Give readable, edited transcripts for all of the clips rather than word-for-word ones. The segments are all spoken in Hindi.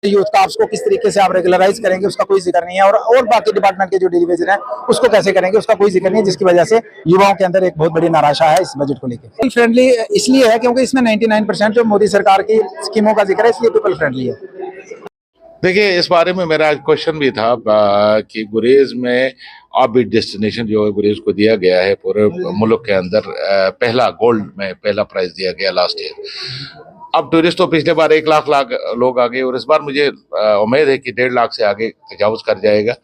यूथ का उसको किस तरीके से आप रेगुलराइज करेंगे उसका कोई जिक्र नहीं है, और बाकी डिपार्टमेंट के जो डेलीवेजन है उसको कैसे करेंगे उसका कोई जिक्र नहीं है, जिसकी वजह से युवाओं के अंदर एक बहुत बड़ी निराशा है इस बजट को लेकर। फ्रेंडली इसलिए है क्योंकि इसमें 99% जो मोदी सरकार की स्कीमों का जिक्र है, इसलिए पीपल फ्रेंडली है। देखिए, इस बारे में मेरा क्वेश्चन भी था कि गुरेज में ऑर्बिट डेस्टिनेशन जो है गुरेज को दिया गया है पूरे मुल्क के अंदर, पहला गोल्ड में पहला प्राइज दिया गया लास्ट ईयर। अब टूरिस्ट तो पिछले बार 1 लाख लोग आ गए और इस बार मुझे उम्मीद है कि 1.5 लाख से आगे तजावुज कर जाएगा।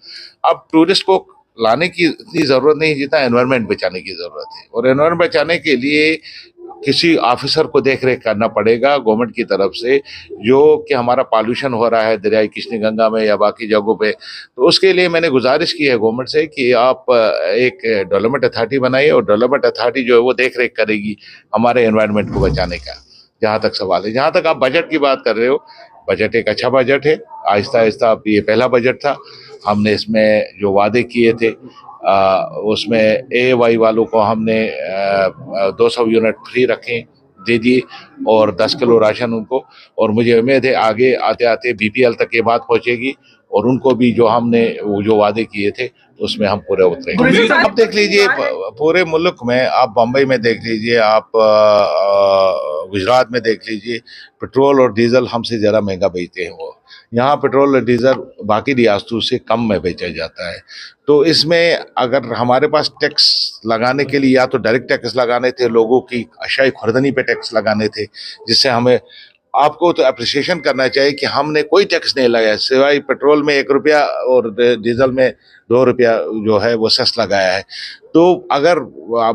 अब टूरिस्ट को लाने की इतनी ज़रूरत नहीं जितना एनवायरनमेंट बचाने की ज़रूरत है, और एनवायरनमेंट बचाने के लिए किसी ऑफिसर को देख रेख करना पड़ेगा गवर्नमेंट की तरफ से, जो कि हमारा पॉल्यूशन हो रहा है दरियाई किशनी गंगा में या बाकी जगहों पे। तो उसके लिए मैंने गुजारिश की है गवर्नमेंट से कि आप एक डेवलपमेंट अथॉरिटी बनाइए और डेवलपमेंट अथॉरिटी जो है वो देख रेख करेगी हमारे एनवायरनमेंट को बचाने का। जहाँ तक सवाल है, जहाँ तक आप बजट की बात कर रहे हो, बजट एक अच्छा बजट है। आहिस्ता आहिस्ता ये पहला बजट था, हमने इसमें जो वादे किए थे उसमें AY वालों को हमने 200 यूनिट फ्री रखे दे दिए और 10 किलो राशन उनको, और मुझे उम्मीद है आगे आते आते BPL तक ये बात पहुंचेगी और उनको भी जो हमने वो जो वादे किए थे उसमें हम पूरे उतरेंगे। आप देख लीजिए पूरे मुल्क में, आप बम्बई में देख लीजिए, आप गुजरात में देख लीजिए, पेट्रोल और डीजल हमसे ज़्यादा महंगा बेचते हैं वो। यहाँ पेट्रोल और डीजल बाकी रियासतों से कम में बेचा जाता है। तो इसमें अगर हमारे पास टैक्स लगाने के लिए या तो डायरेक्ट टैक्स लगाने थे, लोगों की अशाई खुर्दनी पे टैक्स लगाने थे, जिससे हमें आपको तो अप्रिसिएशन करना चाहिए कि हमने कोई टैक्स नहीं लगाया, सिवाय पेट्रोल में 1 रुपया और डीजल में 2 रुपया जो है वो सेस लगाया है। तो अगर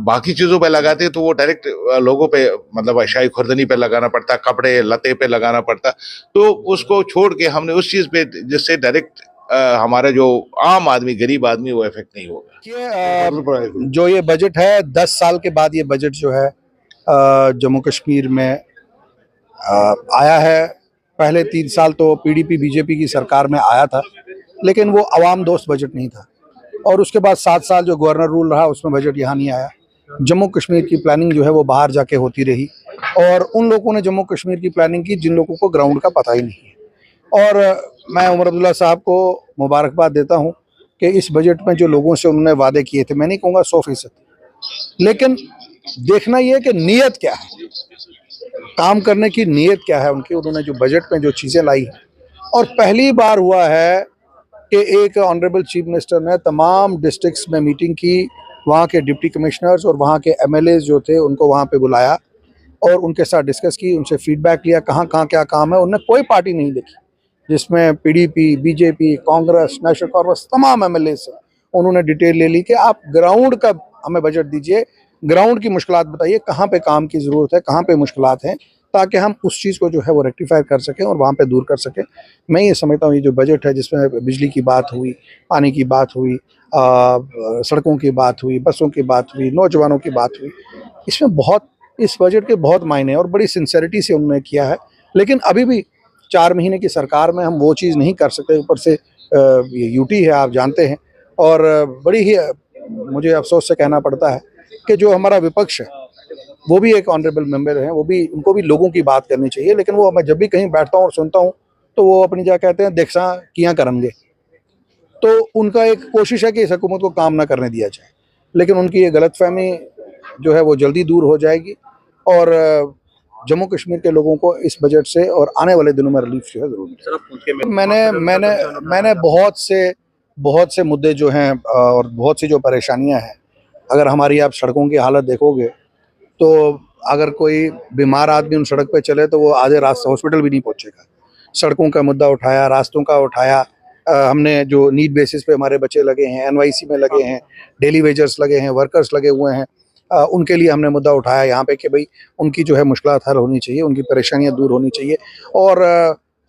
बाकी चीज़ों पे लगाते तो वो डायरेक्ट लोगों पे, मतलब अशाई खुर्दनी पे लगाना पड़ता, कपड़े लते पे लगाना पड़ता। तो उसको छोड़ के हमने उस चीज़ पे जिससे डायरेक्ट हमारा जो आम आदमी, गरीब आदमी, वो इफेक्ट नहीं होगा। जो ये बजट है 10 साल के बाद ये बजट जो है जम्मू कश्मीर में आया है। पहले 3 साल तो PDP BJP की सरकार में आया था, लेकिन वो अवाम दोस्त बजट नहीं था, और उसके बाद 7 साल जो गवर्नर रूल रहा उसमें बजट यहाँ नहीं आया। जम्मू कश्मीर की प्लानिंग जो है वो बाहर जाके होती रही, और उन लोगों ने जम्मू कश्मीर की प्लानिंग की जिन लोगों को ग्राउंड का पता ही नहीं है। और मैं उमर अब्दुल्ला साहब को मुबारकबाद देता हूँ कि इस बजट में जो लोगों से उन्होंने वादे किए थे, मैं नहीं कहूँगा 100%, लेकिन देखना ये है कि नीयत क्या है, काम करने की नीयत क्या है उनकी। उन्होंने जो बजट में जो चीज़ें लाई हैं, और पहली बार हुआ है कि एक ऑनरेबल चीफ मिनिस्टर ने तमाम डिस्ट्रिक्ट्स में मीटिंग की, वहाँ के डिप्टी कमिश्नर्स और वहाँ के MLAs जो थे उनको वहाँ पे बुलाया और उनके साथ डिस्कस की, उनसे फीडबैक लिया कहाँ कहाँ क्या काम है। उन्होंने कोई पार्टी नहीं देखी जिसमें PDP BJP Congress national conference तमाम MLAs से उन्होंने डिटेल ले ली कि आप ग्राउंड का हमें बजट दीजिए, ग्राउंड की मुश्किलात बताइए, कहाँ पे काम की ज़रूरत है, कहाँ पे मुश्किलात हैं, ताकि हम उस चीज़ को जो है वो रेक्टिफाई कर सकें और वहाँ पे दूर कर सकें। मैं ये समझता हूँ ये जो बजट है जिसमें बिजली की बात हुई, पानी की बात हुई, सड़कों की बात हुई, बसों की बात हुई, नौजवानों की बात हुई, इसमें बहुत, इस बजट के बहुत मायने हैं और बड़ी सिंसेरिटी से उन्होंने किया है। लेकिन अभी भी 4 महीने की सरकार में हम वो चीज़ नहीं कर सकते। ऊपर से ये UT है, आप जानते हैं, और बड़ी ही मुझे अफसोस से कहना पड़ता है कि जो हमारा विपक्ष है वो भी एक ऑनरेबल मेंबर हैं, वो भी, उनको भी लोगों की बात करनी चाहिए। लेकिन वो, मैं जब भी कहीं बैठता हूँ और सुनता हूँ तो वो अपनी जगह कहते हैं देखसा किया करेंगे। तो उनका एक कोशिश है कि इस हुकूमत को काम ना करने दिया जाए, लेकिन उनकी ये गलतफहमी जो है वो जल्दी दूर हो जाएगी और जम्मू कश्मीर के लोगों को इस बजट से और आने वाले दिनों में रिलीफ जो है जरूर मिलेगी। मैंने बहुत से मुद्दे जो हैं और बहुत सी जो परेशानियां हैं, अगर हमारी आप सड़कों की हालत देखोगे तो अगर कोई बीमार आदमी उन सड़क पे चले तो वो आधे रास्ते हॉस्पिटल भी नहीं पहुंचेगा। सड़कों का मुद्दा उठाया, रास्तों का उठाया, हमने जो नीड बेसिस पे हमारे बच्चे लगे हैं, NYC में लगे हैं, डेली वेजर्स लगे हैं, वर्कर्स लगे हुए हैं, उनके लिए हमने मुद्दा उठाया यहाँ पे कि भाई उनकी जो है मुश्किलात हल होनी चाहिए, उनकी परेशानियाँ दूर होनी चाहिए। और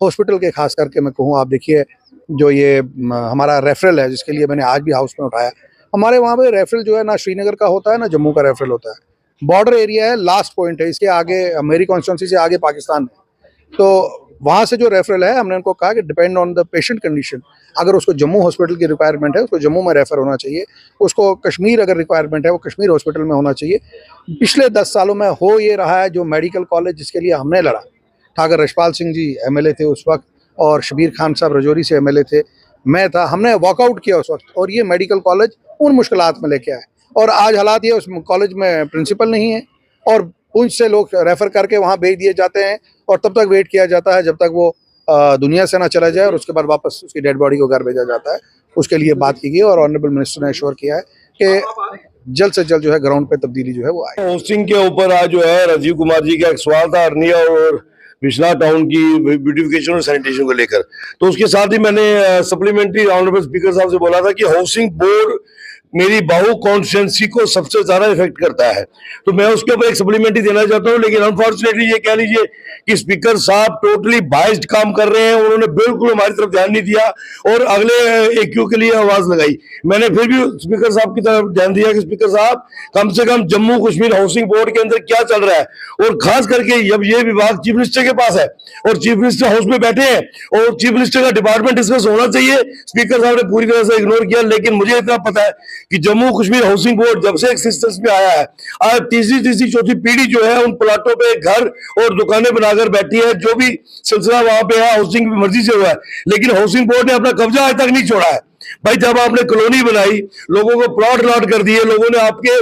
हॉस्पिटल के खास करके मैं कहूँ, आप देखिए जो ये हमारा रेफरल है जिसके लिए मैंने आज भी हाउस में उठाया, हमारे वहाँ पे रेफरल जो है ना श्रीनगर का होता है ना जम्मू का रेफरल होता है। बॉर्डर एरिया है, लास्ट पॉइंट है, इसके आगे मेरी कॉन्स्टिट्यूंसी से आगे पाकिस्तान है। तो वहाँ से जो रेफरल है, हमने उनको कहा कि depend on the patient condition, अगर उसको जम्मू हॉस्पिटल की रिक्वायरमेंट है उसको जम्मू में रेफर होना चाहिए, उसको कश्मीर अगर रिक्वायरमेंट है वो कश्मीर हॉस्पिटल में होना चाहिए। पिछले 10 सालों में हो ये रहा है, जो मेडिकल कॉलेज जिसके लिए हमने लड़ा, ठाकर रशपाल सिंह जी MLA थे उस वक्त, और शबीर खान साहब रजौरी से एमएलए थे, मैं था, हमने वॉकआउट किया उस वक्त, और ये मेडिकल कॉलेज उन मुश्किलात में लेके आए। और आज हालात ये, उस कॉलेज में प्रिंसिपल नहीं है और पुंछ से लोग रेफर करके वहाँ भेज दिए जाते हैं, और तब तक वेट किया जाता है जब तक वो दुनिया से ना चला जाए, और उसके बाद वापस उसकी डेड बॉडी को घर भेजा जाता है। उसके लिए बात की गई और ऑनरेबल मिनिस्टर ने एश्योर किया है कि जल्द से जल्द जो है ग्राउंड पे तब्दीली जो है वो आए। होस्टिंग के ऊपर आज जो है राजीव कुमार जी का एक सवाल था अरनिया और विश्वनाथ टाउन की ब्यूटिफिकेशन और सैनिटेशन को लेकर, तो उसके साथ ही मैंने सप्लीमेंट्री ऑनरेबल स्पीकर साहब से बोला था कि हाउसिंग बोर्ड मेरी बाहु कॉन्स्टिट्यूंसी को सबसे ज्यादा इफेक्ट करता है, तो मैं उसके ऊपर एक सप्लीमेंट्री देना चाहता हूं। लेकिन अनफॉर्चुनेटली ये कह लीजिए कि स्पीकर साहब टोटली बाइस्ड काम कर रहे हैं, उन्होंने बिल्कुल हमारी तरफ ध्यान नहीं दिया और अगले एक्यू के लिए आवाज लगाई। मैंने फिर भी स्पीकर साहब की तरफ ध्यान दिया कि स्पीकर साहब कम से कम जम्मू कश्मीर हाउसिंग बोर्ड के अंदर क्या चल रहा है, और खास करके जब ये विभाग चीफ मिनिस्टर के पास है और चीफ मिनिस्टर हाउस में बैठे हैं और चीफ मिनिस्टर का डिपार्टमेंट डिस्कस होना चाहिए, स्पीकर साहब ने पूरी तरह से इग्नोर किया। लेकिन मुझे इतना पता है कि जम्मू कश्मीर हाउसिंग बोर्ड जब से एक्सिस्टेंस में आया है, आज तीसरी चौथी पीढ़ी जो है उन प्लाटों पे घर और दुकानें बनाकर बैठी है। जो भी सिलसिला वहां पे है हाउसिंग की मर्जी से हुआ है, लेकिन हाउसिंग बोर्ड ने अपना कब्जा आज तक नहीं छोड़ा है। भाई जब आपने कॉलोनी बनाई, लोगों को प्लॉट अलॉट कर दिए, लोगों ने आपके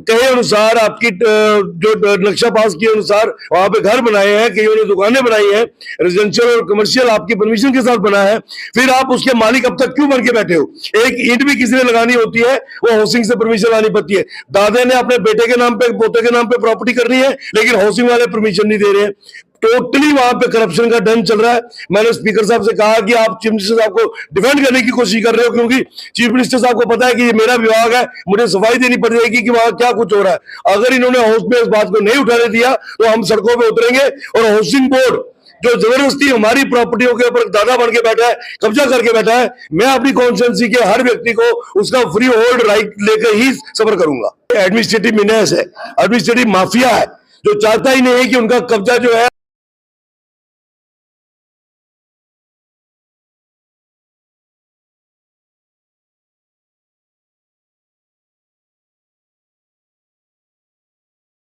कहे अनुसार, आपकी जो नक्शा पास किए अनुसार वहां पे घर बनाए हैं, कईयों ने दुकानें बनाई हैं, रेजिडेंशियल और कमर्शियल आपकी परमिशन के साथ बना है, फिर आप उसके मालिक अब तक क्यों बन के बैठे हो? एक ईंट भी किसी ने लगानी होती है वो हाउसिंग से परमिशन लानी पड़ती है। दादे ने अपने बेटे के नाम पे, पोते के नाम पे प्रॉपर्टी करनी है, लेकिन हाउसिंग वाले परमिशन नहीं दे रहे हैं। टोटली वहां पे करप्शन का डन चल रहा है। मैंने स्पीकर साहब से कहा कि आप चीफ मिनिस्टर साहब को डिफेंड करने की कोशिश कर रहे हो, क्योंकि चीफ मिनिस्टर साहब को पता है कि ये मेरा विभाग है, मुझे सफाई देनी पड़ेगी कि वहां क्या कुछ हो रहा है। अगर इन्होंने हाउस में इस बात को नहीं उठाने दिया तो हम सड़कों पर उतरेंगे। और हाउसिंग बोर्ड जो जबरदस्ती हमारी प्रॉपर्टियों के ऊपर दादा बन के बैठा है, कब्जा करके बैठा है, मैं अपनी कॉन्स्टिट्यूंसी के हर व्यक्ति को उसका फ्री होल्ड राइट लेकर ही सफर करूंगा। एडमिनिस्ट्रेटिव मीनेस है, एडमिनिस्ट्रेटिव माफिया है जो चाहता ही नहीं है कि उनका कब्जा जो है